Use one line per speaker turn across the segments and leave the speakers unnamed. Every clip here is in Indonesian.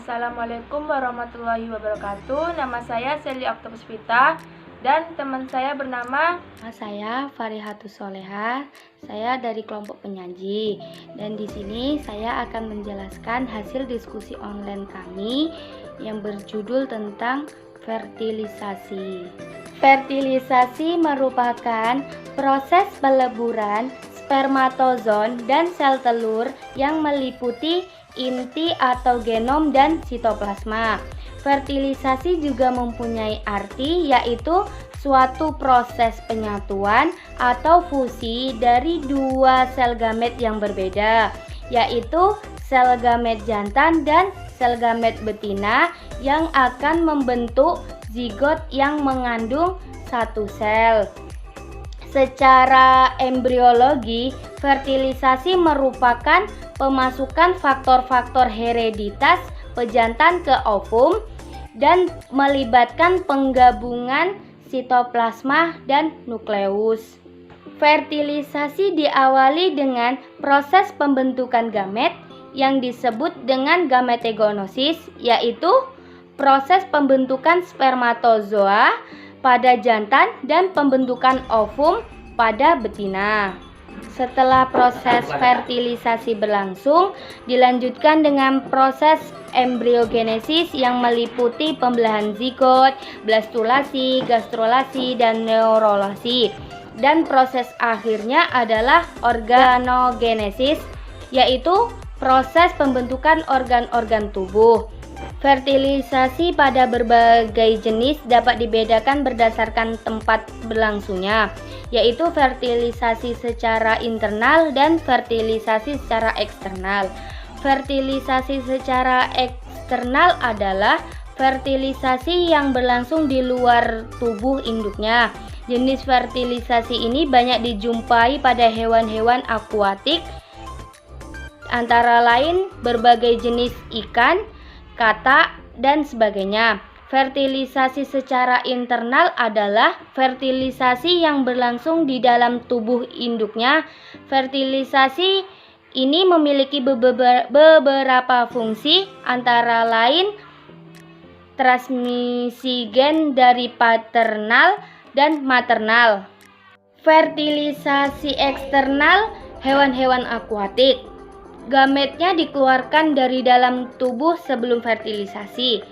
Assalamualaikum warahmatullahi wabarakatuh. Nama saya Seli Oktopuspita dan teman saya bernama
Saya Farihatus Soleha. Saya dari kelompok penyaji. Dan di sini saya akan menjelaskan hasil diskusi online kami yang berjudul tentang fertilisasi. Fertilisasi merupakan proses peleburan spermatozoon dan sel telur yang meliputi inti atau genom dan sitoplasma. Fertilisasi juga mempunyai arti yaitu suatu proses penyatuan atau fusi dari dua sel gamet yang berbeda, yaitu sel gamet jantan dan sel gamet betina yang akan membentuk zigot yang mengandung satu sel. Secara embriologi, fertilisasi merupakan pemasukan faktor-faktor hereditas pejantan ke ovum dan melibatkan penggabungan sitoplasma dan nukleus. Fertilisasi diawali dengan proses pembentukan gamet yang disebut dengan gametegonosis, yaitu proses pembentukan spermatozoa pada jantan dan pembentukan ovum pada betina. Setelah proses fertilisasi berlangsung, dilanjutkan dengan proses embriogenesis yang meliputi pembelahan zigot, blastulasi, gastrulasi, dan neurulasi. Dan proses akhirnya adalah organogenesis, yaitu proses pembentukan organ-organ tubuh. Fertilisasi pada berbagai jenis dapat dibedakan berdasarkan tempat berlangsungnya, yaitu fertilisasi secara internal dan fertilisasi secara eksternal. Fertilisasi secara eksternal adalah fertilisasi yang berlangsung di luar tubuh induknya. Jenis fertilisasi ini banyak dijumpai pada hewan-hewan akuatik, antara lain berbagai jenis ikan, katak, dan sebagainya. Fertilisasi secara internal adalah fertilisasi yang berlangsung di dalam tubuh induknya. Fertilisasi ini memiliki beberapa fungsi, antara lain transmisi gen dari paternal dan maternal. Fertilisasi eksternal hewan-hewan akuatik. Gametnya dikeluarkan dari dalam tubuh sebelum fertilisasi.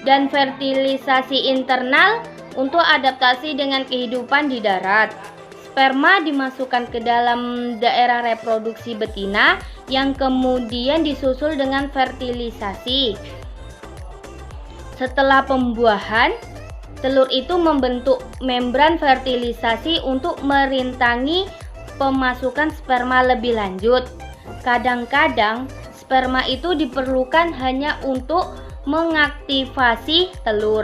Dan fertilisasi internal untuk adaptasi dengan kehidupan di darat. Sperma dimasukkan ke dalam daerah reproduksi betina yang kemudian disusul dengan fertilisasi. Setelah pembuahan, telur itu membentuk membran fertilisasi untuk merintangi pemasukan sperma lebih lanjut. Kadang-kadang sperma itu diperlukan hanya untuk mengaktifasi telur.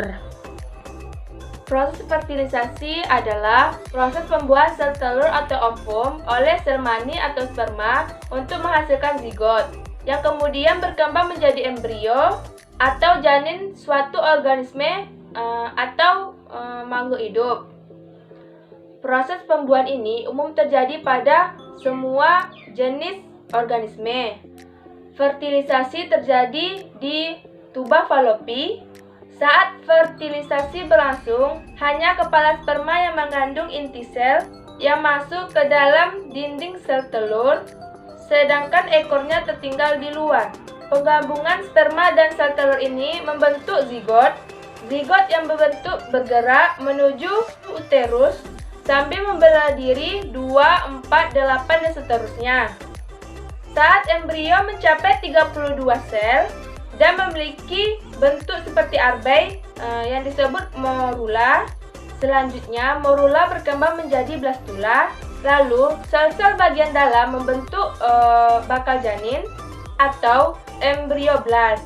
proses fertilisasi adalah proses pembuahan sel telur atau ovum oleh sel mani atau sperma untuk menghasilkan zigot, yang kemudian berkembang menjadi embrio atau janin suatu organisme atau makhluk hidup. Proses pembuahan ini umum terjadi pada semua jenis organisme. Fertilisasi terjadi di tuba falopi. Saat fertilisasi berlangsung, hanya kepala sperma yang mengandung inti sel yang masuk ke dalam dinding sel telur, sedangkan ekornya tertinggal di luar. Penggabungan sperma dan sel telur ini membentuk zigot. Zigot yang bergerak menuju uterus sambil membelah diri 2, 4, 8, dan seterusnya. Saat embrio mencapai 32 sel dan memiliki bentuk seperti arbai yang disebut morula, selanjutnya morula berkembang menjadi blastula, lalu sel-sel bagian dalam membentuk bakal janin atau embrioblast,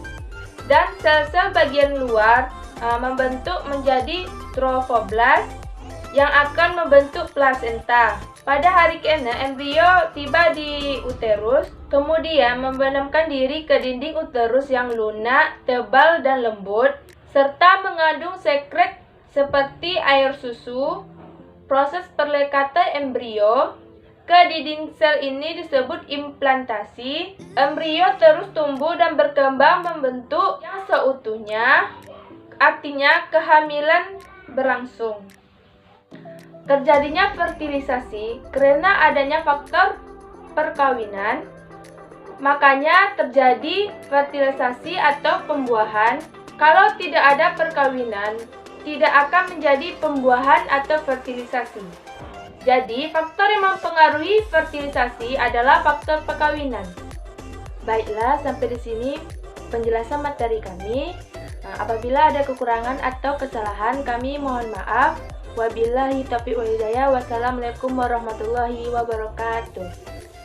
dan sel-sel bagian luar membentuk menjadi trophoblast yang akan membentuk plasenta. Pada hari ke-6, embrio tiba di uterus, kemudian membenamkan diri ke dinding uterus yang lunak, tebal, dan lembut, serta mengandung sekret seperti air susu. Proses perlekatan embrio ke dinding sel ini disebut implantasi. Embrio terus tumbuh dan berkembang membentuk yang seutuhnya, artinya kehamilan berlangsung. Terjadinya fertilisasi karena adanya faktor perkawinan, makanya terjadi fertilisasi atau pembuahan. Kalau tidak ada perkawinan, tidak akan menjadi pembuahan atau fertilisasi. Jadi, faktor yang mempengaruhi fertilisasi adalah faktor perkawinan. Baiklah, sampai di sini penjelasan materi kami. Apabila ada kekurangan atau kesalahan, kami mohon maaf. Wabillahi taufiq wal hidayah. Wassalamualaikum warahmatullahi wabarakatuh.